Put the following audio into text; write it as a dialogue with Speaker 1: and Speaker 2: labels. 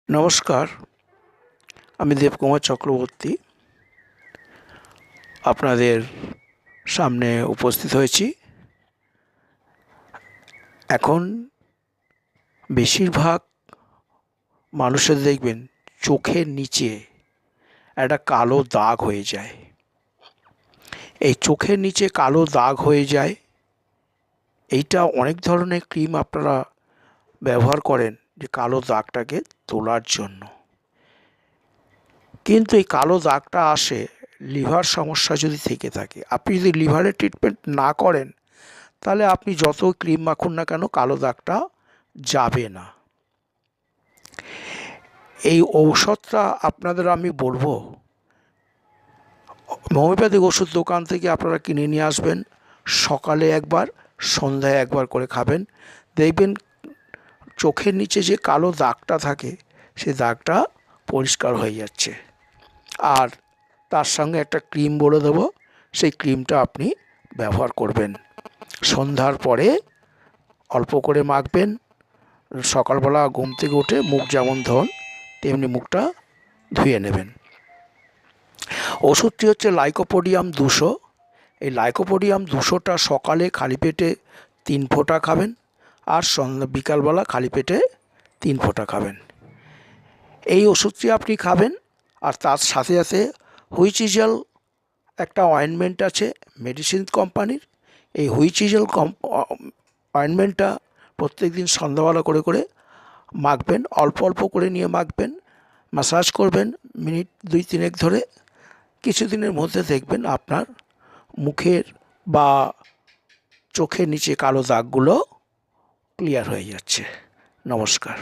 Speaker 1: নমস্কার, আমি দেবকুমার চক্রবর্তী আপনাদের সামনে উপস্থিত হয়েছি। এখন বেশিরভাগ মানুষের দেখবেন চোখের নিচে একটা কালো দাগ হয়ে যায়। এই চোখের নিচে কালো দাগ হয়ে যায়, এইটা অনেক ধরনের ক্রিম আপনারা ব্যবহার করেন যে কালো দাগটাকে তোলার জন্য। কিন্তু এই কালো দাগটা আসে লিভার সমস্যা যদি থেকে থাকে। আপনি যদি লিভারের ট্রিটমেন্ট না করেন তাহলে আপনি যত ক্রিম মাখুন না কেন কালো দাগটা যাবে না। এই ঔষধটা আপনাদের আমি বলবো, হোমিওপ্যাথিক ওষুধ দোকান থেকে আপনারা কিনে নিয়ে আসবেন। সকালে একবার, সন্ধ্যায় একবার করে খাবেন। দেখবেন চোখের নিচে যে কালো দাগটা থাকে সে দাগটা পরিষ্কার হয়ে যাচ্ছে। আর তার সঙ্গে একটা ক্রিম বলে দেবো, সেই ক্রিমটা আপনি ব্যবহার করবেন। সন্ধ্যার পরে অল্প করে মাখবেন। সকালবেলা ঘুম থেকে উঠে মুখ যেমন ধোন তেমনি মুখটা ধুয়ে নেবেন। ওষুধটি হচ্ছে লাইকোপোডিয়াম 200। এই লাইকোপোডিয়াম 200টা সকালে খালি পেটে 3 ফোঁটা খাবেন, আর বিকালবেলা খালি পেটে 3 ফোঁটা খাবেন। এই ওষুধটি আপনি খাবেন। আর তার সাথে সাথে হুইচিজেল একটা অয়েনমেন্ট আছে মেডিসিন কোম্পানির। এই হুইচিজেল অয়েনমেন্টটা প্রত্যেক দিন সন্ধ্যাবেলা করে করে মাখবেন। অল্প অল্প করে নিয়ে মাখবেন, ম্যাসাজ করবেন মিনিট 2-3 ধরে। কিছুদিনের মধ্যে দেখবেন আপনার মুখের বা চোখের নিচে কালো দাগগুলো ক্লিয়ার হয়ে যাচ্ছে। নমস্কার।